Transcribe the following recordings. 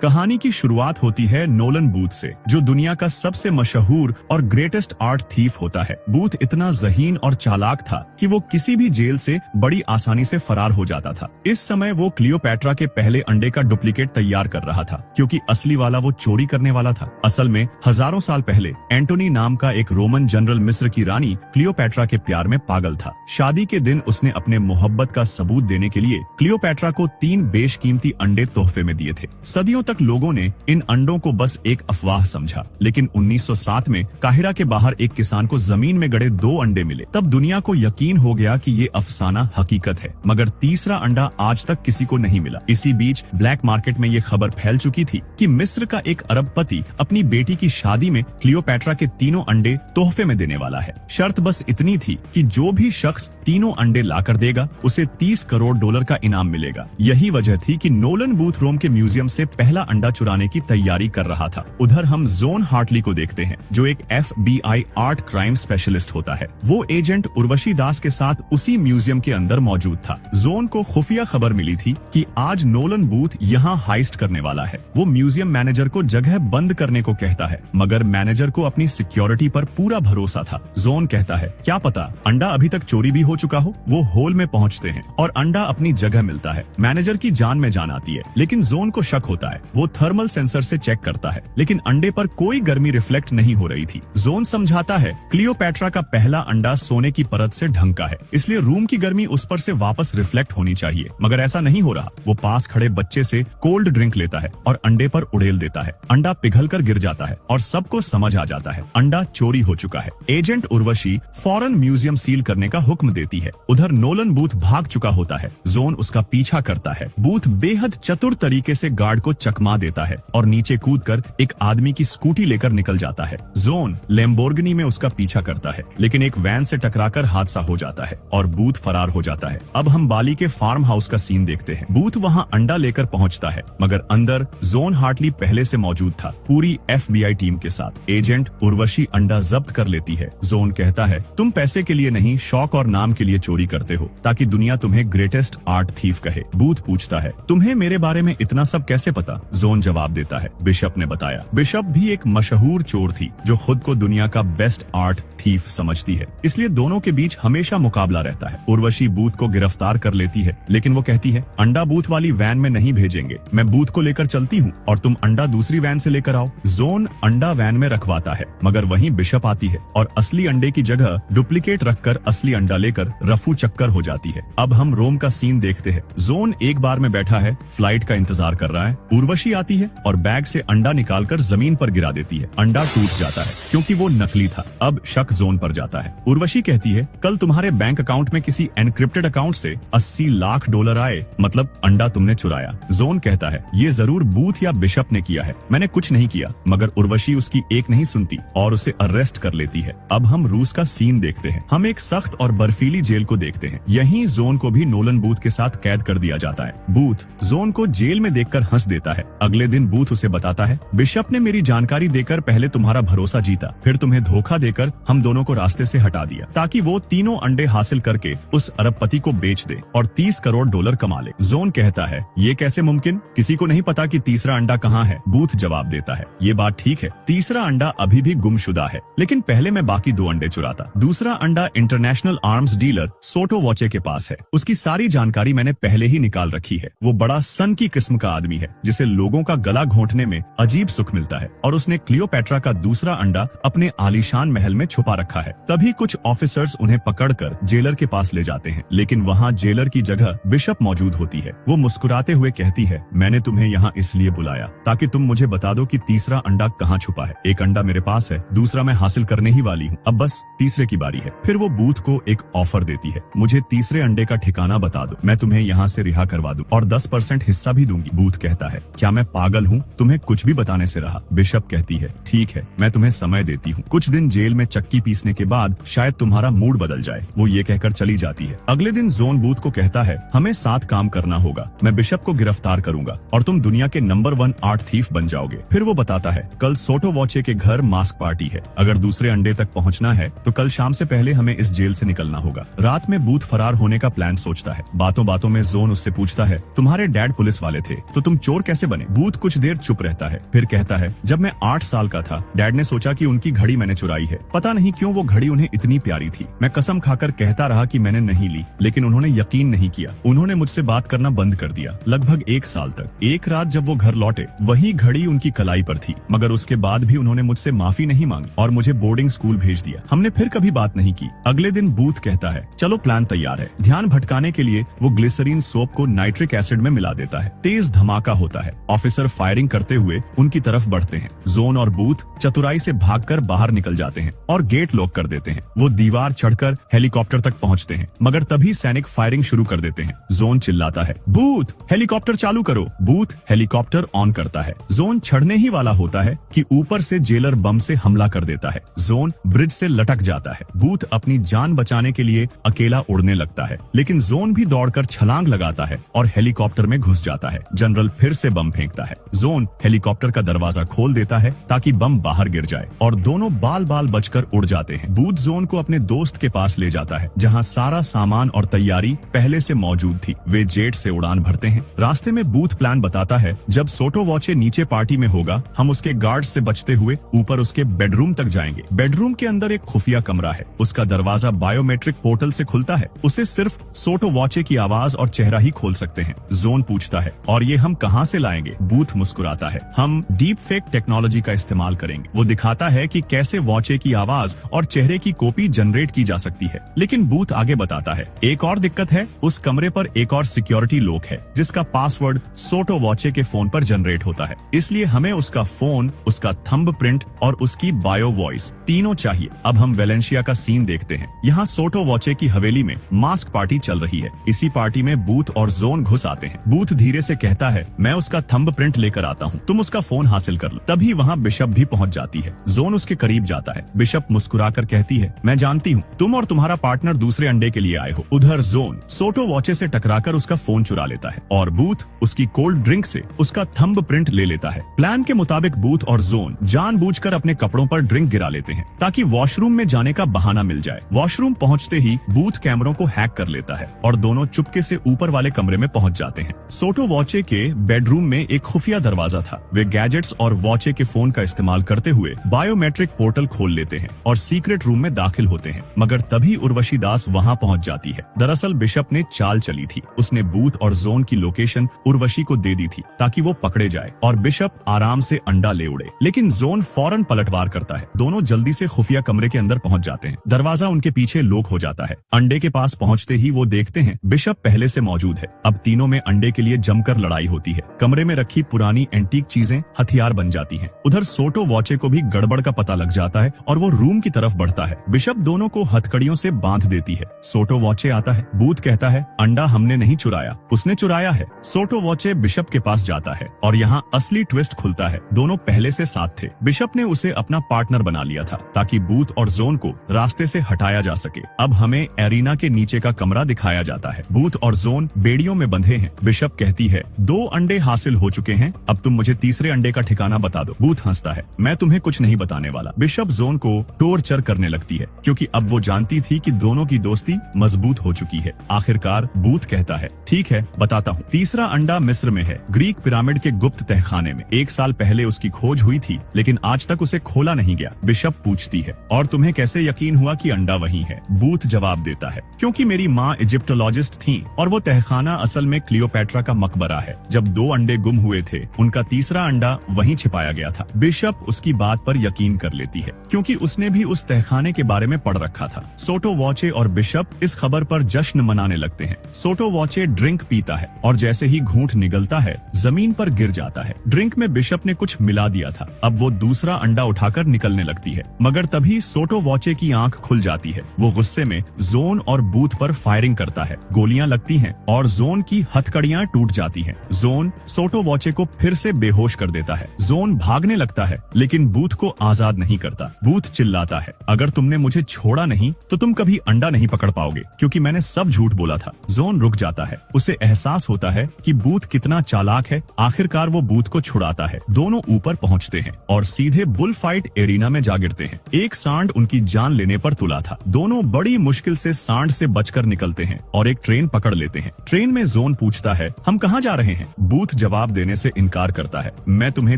कहानी की शुरुआत होती है नोलन बूथ से, जो दुनिया का सबसे मशहूर और ग्रेटेस्ट आर्ट थीफ होता है। बूथ इतना ज़हीन और चालाक था कि वो किसी भी जेल से बड़ी आसानी से फरार हो जाता था। इस समय वो क्लियोपैट्रा के पहले अंडे का डुप्लीकेट तैयार कर रहा था, क्योंकि असली वाला वो चोरी करने वाला था। असल में हजारों साल पहले एंटोनी नाम का एक रोमन जनरल मिस्र की रानी क्लियोपैट्रा के प्यार में पागल था। शादी के दिन उसने अपने मोहब्बत का सबूत देने के लिए क्लियोपैट्रा को 3 बेशकीमती अंडे तोहफे में दिए थे। सदियों तक लोगों ने इन अंडों को बस एक अफवाह समझा, लेकिन 1907 में काहिरा के बाहर एक किसान को जमीन में गड़े 2 अंडे मिले। तब दुनिया को यकीन हो गया कि ये अफसाना हकीकत है, मगर तीसरा अंडा आज तक किसी को नहीं मिला। इसी बीच ब्लैक मार्केट में ये खबर फैल चुकी थी कि मिस्र का एक अरबपति अपनी बेटी की शादी में क्लियोपैट्रा के 3 अंडे तोहफे में देने वाला है। शर्त बस इतनी थी कि जो भी शख्स 3 अंडे लाकर देगा उसे $30 करोड़ का इनाम मिलेगा। यही वजह थी कि नोलन बूथ रोम के म्यूजियम से पहला अंडा चुराने की तैयारी कर रहा था। उधर हम जोन हार्टली को देखते हैं, जो एक FBI आर्ट क्राइम स्पेशलिस्ट होता है। वो एजेंट उर्वशी दास के साथ उसी म्यूजियम के अंदर मौजूद था। जोन को खुफिया खबर मिली थी कि आज नोलन बूथ यहाँ हाइस्ट करने वाला है। वो म्यूजियम मैनेजर को जगह बंद करने को कहता है, मगर मैनेजर को अपनी सिक्योरिटी पर पूरा भरोसा था। जोन कहता है, क्या पता अंडा अभी तक चोरी भी हो चुका हो। वो होल में पहुँचते हैं और अंडा अपनी जगह मिलता है। मैनेजर की जान में जान आती है, लेकिन जोन को शक होता है। वो थर्मल सेंसर से चेक करता है, लेकिन अंडे पर कोई गर्मी रिफ्लेक्ट नहीं हो रही थी। जोन समझाता है, क्लियोपैट्रा का पहला अंडा सोने की परत से ढंका है, इसलिए रूम की गर्मी उस पर से वापस रिफ्लेक्ट होनी चाहिए, मगर ऐसा नहीं हो रहा। वो पास खड़े बच्चे से कोल्ड ड्रिंक लेता है और अंडे पर उड़ेल देता है। अंडा पिघलकर गिर जाता है और सबको समझ आ जाता है अंडा चोरी हो चुका है। एजेंट उर्वशी फौरन म्यूजियम सील करने का हुक्म देती है। उधर नोलन बूथ भाग चुका होता है। जोन उसका पीछा करता है। बूथ बेहद चतुर तरीके से गार्ड को चकमा देता है और नीचे कूदकर एक आदमी की स्कूटी लेकर निकल जाता है। जोन लैम्बोर्गिनी में उसका पीछा करता है, लेकिन एक वैन से टकराकर हादसा हो जाता है और बूथ फरार हो जाता है। अब हम बाली के फार्म हाउस का सीन देखते हैं। बूथ वहां अंडा लेकर पहुंचता है, मगर अंदर जोन हार्टली पहले से मौजूद था, पूरी FBI टीम के साथ। एजेंट उर्वशी अंडा जब्त कर लेती है। जोन कहता है, तुम पैसे के लिए नहीं, शौक और नाम के लिए चोरी करते हो, ताकि दुनिया तुम्हें ग्रेटेस्ट आर्ट थीफ कहे। बूथ पूछता है, तुम्हें मेरे बारे में इतना सब कैसे पता? जोन जवाब देता है, बिशप ने बताया। बिशप भी एक मशहूर चोर थी, जो खुद को दुनिया का बेस्ट आर्ट थीफ समझती है, इसलिए दोनों के बीच हमेशा मुकाबला रहता है। उर्वशी बूथ को गिरफ्तार कर लेती है, लेकिन वो कहती है, अंडा बूथ वाली वैन में नहीं भेजेंगे, मैं बूथ को लेकर चलती हूँ और तुम अंडा दूसरी वैन से लेकर आओ। जोन अंडा वैन में रखवाता है, मगर वहीं बिशप आती है और असली अंडे की जगह डुप्लीकेट रखकर असली अंडा लेकर रफू चक्कर हो जाती है। अब हम रोम का सीन देखते हैं। जोन एक बार में बैठा है, फ्लाइट का इंतजार कर रहा है। उर्वशी आती है और बैग से अंडा निकालकर जमीन पर गिरा देती है। अंडा टूट जाता है, क्योंकि वो नकली था। अब शक जोन पर जाता है। उर्वशी कहती है, कल तुम्हारे बैंक अकाउंट में किसी एनक्रिप्टेड अकाउंट से $80 लाख आए, मतलब अंडा तुमने चुराया। जोन कहता है, ये जरूर बूथ या बिशप ने किया है, मैंने कुछ नहीं किया। मगर उर्वशी उसकी एक नहीं सुनती और उसे अरेस्ट कर लेती है। अब हम रूस का सीन देखते हैं। हम एक सख्त और बर्फीली जेल को देखते हैं। यहीं जोन को भी नोलन बूथ के साथ कैद कर दिया जाता है। बूथ जोन को जेल में देखकर हंस देता है। अगले दिन बूथ उसे बताता है, बिशप ने मेरी जानकारी देकर पहले तुम्हारा भरोसा जीता, फिर तुम्हें धोखा देकर हम दोनों को रास्ते से हटा दिया, ताकि वो 3 अंडे हासिल करके उस अरबपति को बेच दे और $30 करोड़ कमा ले। जोन कहता है, ये कैसे मुमकिन? किसी को नहीं पता कि तीसरा अंडा कहाँ है। बूथ जवाब देता है, ये बात ठीक है, तीसरा अंडा अभी भी गुमशुदा है, लेकिन पहले मैं बाकी 2 अंडे चुराता। दूसरा अंडा इंटरनेशनल आर्म्स डीलर सोटो वॉचे के पास है। उसकी सारी जानकारी मैंने पहले ही निकाल रखी है। वो बड़ा सन की किस्म का आदमी है, जिसे लोगों का गला घोंटने में अजीब सुख मिलता है, और उसने क्लियोपैट्रा का दूसरा अंडा अपने आलीशान महल में छुपा रखा है। तभी कुछ ऑफिसर्स उन्हें पकड़कर जेलर के पास ले जाते हैं, लेकिन वहाँ जेलर की जगह बिशप मौजूद होती है। वो मुस्कुराते हुए कहती है, मैंने तुम्हें यहाँ इसलिए बुलाया ताकि तुम मुझे बता दो कि तीसरा अंडा कहाँ छुपा है। एक अंडा मेरे पास है, दूसरा मैं हासिल करने ही वाली हूँ, अब बस तीसरे की बारी है। फिर वो बूथ को एक ऑफर देती है, मुझे तीसरे अंडे का ठिकाना बता दो, मैं तुम्हें यहाँ से रिहा करवा दूं और 10% हिस्सा भी दूंगी। बूथ कहता है, क्या मैं पागल हूँ, तुम्हें कुछ भी बताने से रहा? बिशप कहती है, ठीक है, मैं तुम्हें समय देती हूँ, कुछ दिन जेल में चक्की पीसने के बाद शायद तुम्हारा मूड बदल जाए। वो ये कहकर चली जाती है। अगले दिन जोन बूथ को कहता है, हमें साथ काम करना होगा, मैं बिशप को गिरफ्तार करूंगा और तुम दुनिया के नंबर 1 आर्ट थीफ बन जाओगे। फिर वो बताता है, कल सोटो वॉचे के घर मास्क पार्टी है, अगर दूसरे अंडे तक पहुंचना है तो कल शाम से पहले हमें इस जेल से निकलना होगा। रात में बूथ फरार होने का प्लान सोचता है। बातों बातों में जोन उससे पूछता है, तुम्हारे डैड पुलिस वाले थे तो तुम चोर कैसे बने? बूथ कुछ देर चुप रहता है, फिर कहता है, जब मैं 8 साल का था, डैड ने सोचा कि उनकी घड़ी मैंने चुराई है। पता नहीं क्यों वो घड़ी उन्हें इतनी प्यारी थी। मैं कसम खाकर कहता रहा कि मैंने नहीं ली, लेकिन उन्होंने यकीन नहीं किया। उन्होंने मुझसे बात करना बंद कर दिया, लगभग 1 साल तक। एक रात जब वो घर लौटे, वही घड़ी उनकी कलाई पर थी, मगर उसके बाद भी उन्होंने मुझसे माफी नहीं मांगी और मुझे बोर्डिंग स्कूल भेज दिया। हमने फिर कभी बात नहीं की। अगले दिन बूथ कहता है, चलो प्लान तैयार है। ध्यान भटकाने के लिए वो ग्लिसरीन सोप को नाइट्रिक एसिड में मिला देता है। तेज धमाका होता है। ऑफिसर फायरिंग करते हुए उनकी तरफ बढ़ते हैं। जोन और बूथ चतुराई से भागकर बाहर निकल जाते हैं और गेट लॉक कर देते हैं। वो दीवार चढ़कर हेलीकॉप्टर तक पहुंचते हैं, मगर तभी सैनिक फायरिंग शुरू कर देते हैं। जोन चिल्लाता है, बूथ हेलीकॉप्टर चालू करो। बूथ हेलीकॉप्टर ऑन करता है। जोन चढ़ने ही वाला होता है कि ऊपर से जेलर बम से हमला कर देता है। जोन ब्रिज से लटक जाता है। बूथ अपनी जान बचाने के लिए अकेला उड़ने लगता है, लेकिन जोन भी दौड़कर छलांग लगाता है और हेलीकॉप्टर में घुस जाता है। जनरल फिर से बम फेंकता है। जोन हेलीकॉप्टर का दरवाजा खोल देता है ताकि बम बाहर गिर जाए और दोनों बाल बाल बचकर उड़ जाते हैं। बूथ जोन को अपने दोस्त के पास ले जाता है, जहां सारा सामान और तैयारी पहले से मौजूद थी। वे जेट से उड़ान भरते हैं। रास्ते में बूथ प्लान बताता है, जब सोटो वॉचे नीचे पार्टी में होगा, हम उसके गार्ड से बचते हुए ऊपर उसके बेडरूम तक जाएंगे। बेडरूम के अंदर एक खुफिया कमरा है। उसका दरवाजा बायोमेट्रिक पोर्टल से खुलता है। उसे सिर्फ सोटो वॉचे की आवाज और चेहरा ही खोल सकते हैं। जोन पूछता है, और ये हम कहां से लाएंगे? बूथ मुस्कुराता है, हम डीप फेक टेक्नोलॉजी का इस्तेमाल करेंगे। वो दिखाता है कि कैसे वॉचे की आवाज और चेहरे की कॉपी जनरेट की जा सकती है। लेकिन बूथ आगे बताता है, एक और दिक्कत है, उस कमरे पर एक और सिक्योरिटी लॉक है, जिसका पासवर्ड सोटो वॉचे के फोन पर जनरेट होता है। इसलिए हमें उसका फोन, उसका थंब प्रिंट और उसकी बायो वॉइस तीनों चाहिए। अब हम वेलेंशिया का सीन देखते हैं। यहाँ सोटो वॉचे की हवेली में मास्क पार्टी चल रही है। इसी पार्टी में बूथ और जोन घुस आते हैं। बूथ धीरे से कहता है, मैं उसका थंब प्रिंट लेकर आता हूँ, तुम उसका फोन हासिल कर लो। तभी वहाँ बिशप भी पहुँच जाती है। जोन उसके करीब जाता है। बिशप मुस्कुराकर कहती है, मैं जानती हूँ तुम और तुम्हारा पार्टनर दूसरे अंडे के लिए आए हो। उधर जोन सोटो वॉचे से टकराकर उसका फोन चुरा लेता है और बूथ उसकी कोल्ड ड्रिंक से उसका थंब प्रिंट ले लेता है। प्लान के मुताबिक बूथ और जोन जानबूझकर अपने कपड़ों पर ड्रिंक गिरा लेते हैं ताकि वॉशरूम में जाने का बहाना मिल जाए। वॉशरूम पहुंचते ही बूथ कैमरों को हैक कर लेता है और दोनों चुपके से ऊपर वाले कमरे में पहुंच जाते हैं। सोटो वॉचे के बेडरूम में एक खुफिया दरवाजा था। वे गैजेट्स और वॉचे के फोन का इस्तेमाल करते हुए बायोमेट्रिक पोर्टल खोल लेते हैं और सीक्रेट रूम में दाखिल होते हैं, मगर तभी उर्वशी दास वहां पहुंच जाती है। दरअसल बिशप ने चाल चली थी। उसने बूथ और जोन की लोकेशन उर्वशी को दे दी थी ताकि वो पकड़े जाए और बिशप आराम से अंडा ले उड़े। लेकिन जोन फौरन पलटवार करता है। दोनों जल्दी से खुफिया कमरे के अंदर पहुंच जाते हैं। दरवाजा उनके पीछे लॉक हो जाता है। अंडे के पास पहुंचते ही वो देखते हैं बिशप पहले से मौजूद है। अब तीनों में अंडे के लिए जमकर लड़ाई होती है। कमरे में रखी पुरानी एंटीक चीजें हथियार बन जाती हैं। उधर सोटो वॉचे को भी गड़बड़ का पता लग जाता है और वो रूम की तरफ बढ़ता है। बिशप दोनों को हथकड़ियों से बांध देती है। सोटो वॉचे आता है। बूथ कहता है, अंडा हमने नहीं चुराया, उसने चुराया है। सोटो वॉचे बिशप के पास जाता है और यहाँ असली ट्विस्ट खुलता है। दोनों पहले से साथ थे। बिशप ने उसे अपना पार्टनर बना लिया था ताकि बूथ और जोन को रास्ते से हटाया जा सके। अब हमें एरिना के नीचे का कमरा दिखाया जाता है। बूथ और जोन बेड़ियों में बंधे हैं। बिशप कहती है, 2 अंडे हासिल हो चुके हैं, अब तुम मुझे तीसरे अंडे का ठिकाना बता दो। बूथ हंसता है, मैं तुम्हें कुछ नहीं बताने वाला। बिशप जोन को टॉर्चर करने लगती है क्योंकि अब वो जानती थी कि दोनों की दोस्ती मजबूत हो चुकी है। आखिरकार बूथ कहता है, ठीक है बताता हूँ। तीसरा अंडा मिस्र में है, ग्रीक पिरामिड के गुप्त तहखाने में। 1 साल पहले उसकी खोज हुई थी, लेकिन आज तक उसे खोला नहीं गया। बिशप पूछती है, और तुम्हें कैसे यकीन हुआ कि अंडा वही है? बूथ जवाब देता है, क्योंकि मेरी माँ इजिप्टोलॉजिस्ट थी और वो तहखाना असल में क्लियोपैट्रा का मकबरा है। जब 2 अंडे गुम हुए थे, उनका तीसरा अंडा वहीं छिपाया गया था। बिशप उसकी बात पर यकीन कर लेती है क्योंकि उसने भी उस तहखाने के बारे में पढ़ रखा था। सोटो वॉचे और बिशप इस खबर पर जश्न मनाने लगते हैं। सोटो वॉचे ड्रिंक पीता है और जैसे ही घूंट निगलता है, जमीन पर गिर जाता है। ड्रिंक में बिशप ने कुछ मिला दिया था। अब वो दूसरा अंडा उठाकर निकलने लगती है, मगर तभी सोटो वॉचे की आंख खुल जाती है। वो गुस्से में जोन और बूथ पर फायरिंग करता है। गोलियां लगती हैं और जोन की हथकड़ियां टूट जाती हैं। जोन सोटो वॉचे को फिर से बेहोश कर देता है। जोन भागने लगता है, लेकिन बूथ को आजाद नहीं करता। बूथ चिल्लाता है, अगर तुमने मुझे छोड़ा नहीं तो तुम कभी अंडा नहीं पकड़ पाओगे, क्योंकि मैंने सब झूठ बोला था। जोन रुक जाता है। उसे एहसास होता है कि बूथ कितना चालाक है। आखिरकार वो बूथ को छुड़ाता है। दोनों ऊपर पहुंचते हैं और सीधे बुल फाइट एरिना में जा गिरते हैं। एक सांड उनकी जान लेने पर तुला था। दोनों बड़ी मुश्किल से सांड से बचकर निकलते हैं और एक ट्रेन पकड़ लेते हैं। ट्रेन में जोन पूछता है, हम कहाँ जा रहे हैं? बूथ जवाब जवाब देने से इनकार करता है। मैं तुम्हें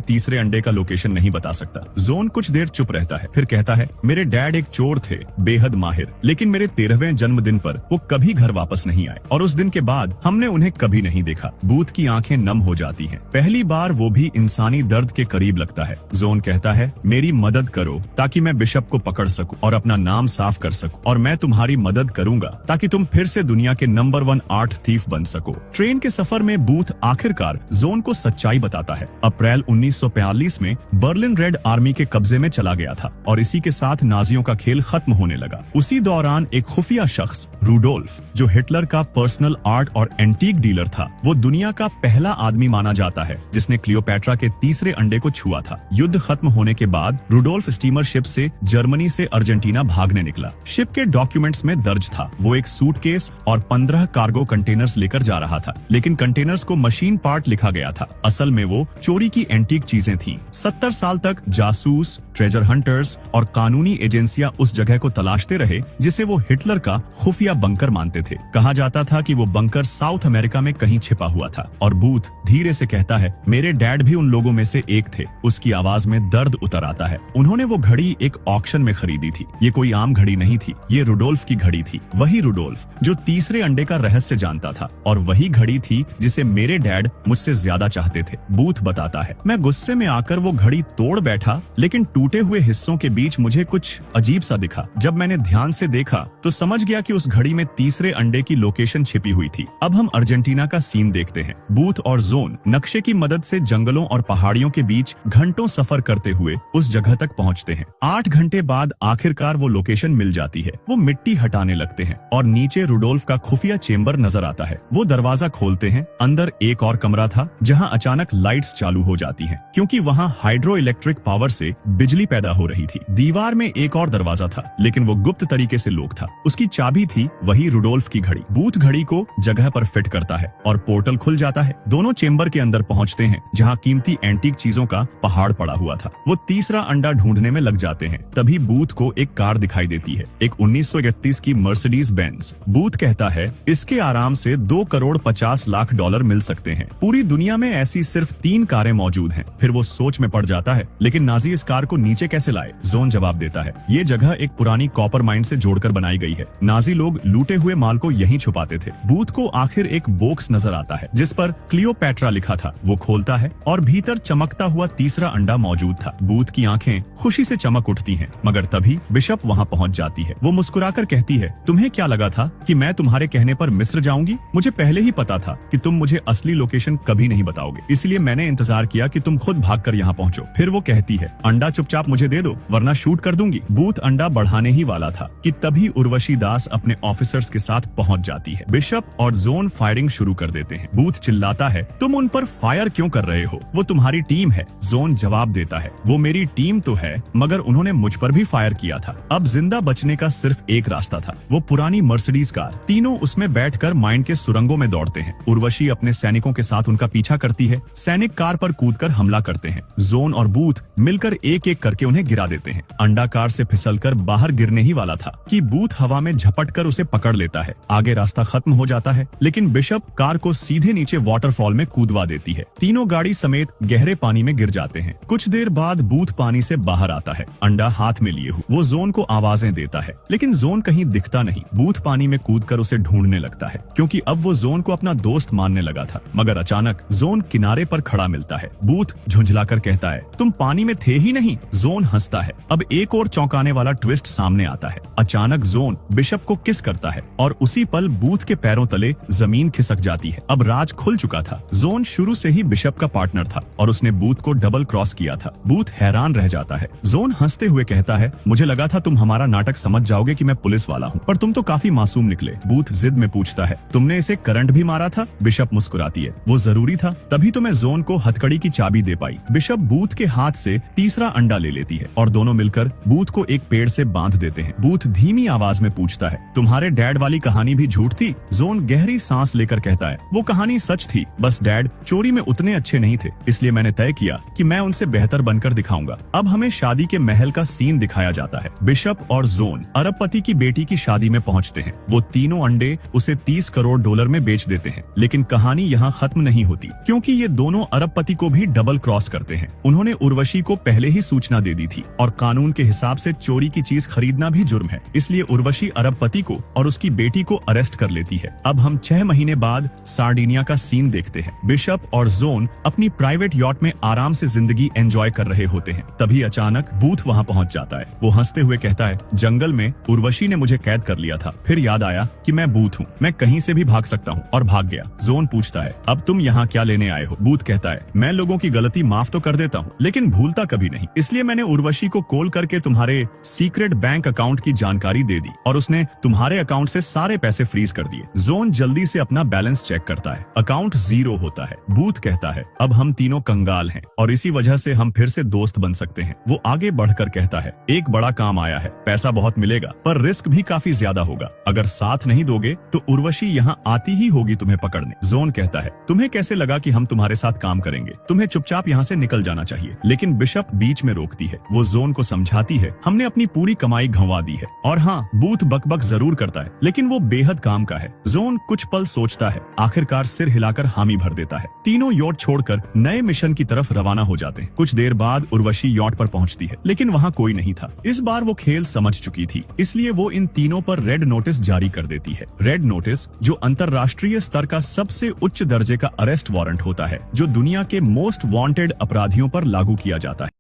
तीसरे अंडे का लोकेशन नहीं बता सकता। जोन कुछ देर चुप रहता है, फिर कहता है, मेरे डैड एक चोर थे, बेहद माहिर, लेकिन मेरे 13वें जन्मदिन पर वो कभी घर वापस नहीं आए और उस दिन के बाद हमने उन्हें कभी नहीं देखा। बूथ की आंखें नम हो जाती हैं। पहली बार वो भी इंसानी दर्द के करीब लगता है। जोन कहता है, मेरी मदद करो ताकि मैं बिशप को पकड़ सकूं और अपना नाम साफ कर सकूं, और मैं तुम्हारी मदद करूंगा ताकि तुम फिर से दुनिया के नंबर 1 आर्ट थीफ बन सको। ट्रेन के सफर में बूथ आखिरकार जोन को सच्चाई बताता है। अप्रैल 1942 में बर्लिन रेड आर्मी के कब्जे में चला गया था और इसी के साथ नाजियों का खेल खत्म होने लगा। उसी दौरान एक खुफिया शख्स रूडोल्फ, जो हिटलर का पर्सनल आर्ट और एंटीक डीलर था, वो दुनिया का पहला आदमी माना जाता है जिसने क्लियोपैट्रा के तीसरे अंडे को छुआ था। युद्ध खत्म होने के बाद रूडोल्फ स्टीमर शिप से जर्मनी से अर्जेंटीना भागने निकला। शिप के डॉक्यूमेंट्स में दर्ज था वो एक सूटकेस और 15 कार्गो कंटेनर्स लेकर जा रहा था, लेकिन कंटेनर्स को मशीन पार्ट लिखा गया था। असल में वो चोरी की एंटीक चीजें थीं। 70 साल तक जासूस, ट्रेजर हंटर्स और कानूनी एजेंसियां उस जगह को तलाशते रहे जिसे वो हिटलर का खुफिया बंकर मानते थे। कहा जाता था कि वो बंकर साउथ अमेरिका में कहीं छिपा हुआ था। और बूथ धीरे से कहता है, मेरे डैड भी उन लोगों में से एक थे। उसकी आवाज में दर्द उतर आता है। उन्होंने वो घड़ी एक ऑक्शन में खरीदी थी। ये कोई आम घड़ी नहीं थी, ये रूडोल्फ की घड़ी थी। वही रूडोल्फ जो तीसरे अंडे का रहस्य जानता था, और वही घड़ी थी जिसे मेरे डैड मुझसे ज्यादा चाहते थे। बूथ बताता है, मैं गुस्से में आकर वो घड़ी तोड़ बैठा, लेकिन टूटे हुए हिस्सों के बीच मुझे कुछ अजीब सा दिखा। जब मैंने ध्यान से देखा तो समझ गया कि उस घड़ी में तीसरे अंडे की लोकेशन छिपी हुई थी। अब हम अर्जेंटीना का सीन देखते हैं। बूथ और जोन नक्शे की मदद से जंगलों और पहाड़ियों के बीच घंटों सफर करते हुए उस जगह तक पहुंचते हैं। 8 घंटे बाद आखिरकार वो लोकेशन मिल जाती है। वो मिट्टी हटाने लगते हैं और नीचे रूडोल्फ का खुफिया चेंबर नजर आता है। वो दरवाजा खोलते हैं। अंदर एक और कमरा था जहां अचानक लाइट्स चालू हो जाती हैं, क्योंकि वहां हाइड्रो इलेक्ट्रिक पावर से बिजली पैदा हो रही थी। दीवार में एक और दरवाजा था, लेकिन वो गुप्त तरीके से लॉक था। उसकी चाबी थी वही रूडोल्फ की घड़ी। बूथ घड़ी को जगह पर फिट करता है और पोर्टल खुल जाता है। दोनों चेंबर के अंदर पहुंचते हैं जहां कीमती एंटीक चीजों का पहाड़ पड़ा हुआ था। वो तीसरा अंडा ढूंढने में लग जाते हैं। तभी बूथ को एक कार दिखाई देती है, एक 1931 की मर्सिडीज बेंज। बूथ कहता है, इसके आराम से $2 करोड़ 50 लाख मिल सकते हैं। पूरी दुनिया में ऐसी सिर्फ 3 कारें मौजूद हैं। फिर वो सोच में पड़ जाता है, लेकिन नाजी इस कार को नीचे कैसे लाए? जोन जवाब देता है, ये जगह एक पुरानी कॉपर माइन से जोड़कर बनाई गई है। नाजी लोग लूटे हुए माल को यहीं छुपाते थे। बूथ को आखिर एक बॉक्स नजर आता है जिस पर क्लियोपैट्रा लिखा था। वो खोलता है और भीतर चमकता हुआ तीसरा अंडा मौजूद था। बूथ की आंखें खुशी से चमक उठती हैं, मगर तभी बिशप वहां पहुंच जाती है। वो मुस्कुराकर कहती है, तुम्हें क्या लगा था कि मैं तुम्हारे कहने पर मिस्र जाऊंगी? मुझे पहले ही पता था कि तुम मुझे असली लोकेशन कभी नहीं बताओगे, इसलिए मैंने इंतजार किया कि तुम खुद भागकर यहाँ पहुंचो। फिर वो कहती है, अंडा चुपचाप मुझे दे दो वरना शूट कर दूंगी। बूथ अंडा बढ़ाने ही वाला था कि तभी उर्वशी दास अपने ऑफिसर्स के साथ पहुंच जाती है। बिशप और जोन फायरिंग शुरू कर देते हैं। बूथ चिल्लाता है, तुम उन पर फायर क्यों कर रहे हो? वो तुम्हारी टीम है। जोन जवाब देता है, वो मेरी टीम तो है, मगर उन्होंने मुझ पर भी फायर किया था। अब जिंदा बचने का सिर्फ एक रास्ता था, वो पुरानी मर्सिडीज कार। तीनों उसमें बैठकर माइन के सुरंगों में दौड़ते हैं। उर्वशी अपने सैनिकों के साथ उनका पीछा करती है। सैनिक कार पर कूदकर हमला करते हैं। जोन और बूथ मिलकर एक एक करके उन्हें गिरा देते हैं। अंडा कार से फिसलकर बाहर गिरने ही वाला था कि बूथ हवा में झपटकर उसे पकड़ लेता है। आगे रास्ता खत्म हो जाता है, लेकिन बिशप कार को सीधे नीचे वाटरफॉल में कूदवा देती है। तीनों गाड़ी समेत गहरे पानी में गिर जाते हैं। कुछ देर बाद बूथ पानी से बाहर आता है, अंडा हाथ में लिए हुए। वो जोन को आवाजें देता है, लेकिन जोन कहीं दिखता नहीं। बूथ पानी में कूदकर उसे ढूंढने लगता है, क्योंकि अब वो जोन को अपना दोस्त मानने लगा था। मगर अचानक जोन किनारे पर खड़ा मिलता है। बूथ झुंझलाकर कहता है, तुम पानी में थे ही नहीं। जोन हंसता है। अब एक और चौंकाने वाला ट्विस्ट सामने आता है। अचानक जोन बिशप को किस करता है और उसी पल बूथ के पैरों तले जमीन खिसक जाती है। अब राज खुल चुका था। जोन शुरू से ही बिशप का पार्टनर था और उसने बूथ को डबल क्रॉस किया था। बूथ हैरान रह जाता है। जोन हंसते हुए कहता है, मुझे लगा था तुम हमारा नाटक समझ जाओगे कि मैं पुलिस वाला हूँ, पर तुम तो काफी मासूम निकले। बूथ जिद में पूछता है, तुमने इसे करंट भी मारा था? बिशप मुस्कुराती है, वो जरूरी था, तभी तो मैं जोन को हथकड़ी की चाबी दे पाई। बिशप बूथ के हाथ से तीसरा अंडा ले लेती है और दोनों मिलकर बूथ को एक पेड़ से बांध देते हैं। बूथ धीमी आवाज में पूछता है, तुम्हारे डैड वाली कहानी भी झूठ थी? जोन गहरी सांस लेकर कहता है, वो कहानी सच थी, बस डैड चोरी में उतने अच्छे नहीं थे, इसलिए मैंने तय किया कि मैं उनसे बेहतर बनकर दिखाऊंगा। अब हमें शादी के महल का सीन दिखाया जाता है। बिशप और जोन अरबपति की बेटी की शादी में पहुंचते हैं। वो तीनों अंडे उसे 30 करोड़ डॉलर में बेच देते हैं। लेकिन कहानी यहाँ खत्म नहीं होती, क्योंकि ये दोनों अरबपति को भी डबल क्रॉस करते हैं। उन्होंने उर्वशी को पहले ही सूचना दे दी थी और कानून के हिसाब से चोरी की चीज खरीदना भी जुर्म है, इसलिए उर्वशी अरबपति को और उसकी बेटी को अरेस्ट कर लेती है। अब हम 6 महीने बाद सार्डिनिया का सीन देखते हैं। बिशप और जोन अपनी प्राइवेट यॉट में आराम से जिंदगी एंजॉय कर रहे होते हैं। तभी अचानक बूथ वहाँ पहुँच जाता है। वो हंसते हुए कहता है, जंगल में उर्वशी ने मुझे कैद कर लिया था, फिर याद आया कि मैं बूथ हूँ, मैं कहीं से भी भाग सकता हूँ, और भाग गया। जोन पूछता है, अब तुम यहाँ क्या लेने आए हो? बूथ कहता है, मैं लोगों की गलती माफ तो कर देता हूँ, लेकिन भूलता कभी नहीं, इसलिए मैंने उर्वशी को कॉल करके तुम्हारे सीक्रेट बैंक अकाउंट की जानकारी दे दी और उसने तुम्हारे अकाउंट से सारे पैसे फ्रीज कर दिए। जोन जल्दी से अपना बैलेंस चेक करता है, अकाउंट 0 होता है। बूथ कहता है, अब हम तीनों कंगाल हैं और इसी वजह से हम फिर से दोस्त बन सकते हैं। वो आगे बढ़कर कहता है, एक बड़ा काम आया है, पैसा बहुत मिलेगा पर रिस्क भी काफी ज्यादा होगा। अगर साथ नहीं दोगे तो उर्वशी यहाँ आती ही होगी तुम्हें पकड़ने। जोन कहता है, तुम्हें कैसे लगा कि हम तुम्हारे साथ काम करेंगे? तुम्हें चुपचाप यहाँ से निकल जाना चाहिए। लेकिन बिशप बीच में रोकती है। वो जोन को समझाती है, हमने अपनी पूरी कमाई गंवा दी है। और हाँ, बूथ बकबक जरूर करता है, लेकिन वो बेहद काम का है। जोन कुछ पल सोचता है, आखिरकार सिर हिलाकर हामी भर देता है। तीनों यॉट छोड़कर नए मिशन की तरफ रवाना हो जाते हैं। कुछ देर बाद उर्वशी यॉट पर पहुंचती है, लेकिन वहाँ कोई नहीं था। इस बार वो खेल समझ चुकी थी, इसलिए वो इन तीनों पर रेड नोटिस जारी कर देती है। रेड नोटिस जो अंतरराष्ट्रीय स्तर का सबसे उच्च दर्जे का अरेस्ट वारंट होता है, जो दुनिया के मोस्ट वांटेड अपराधियों पर लागू किया जाता है।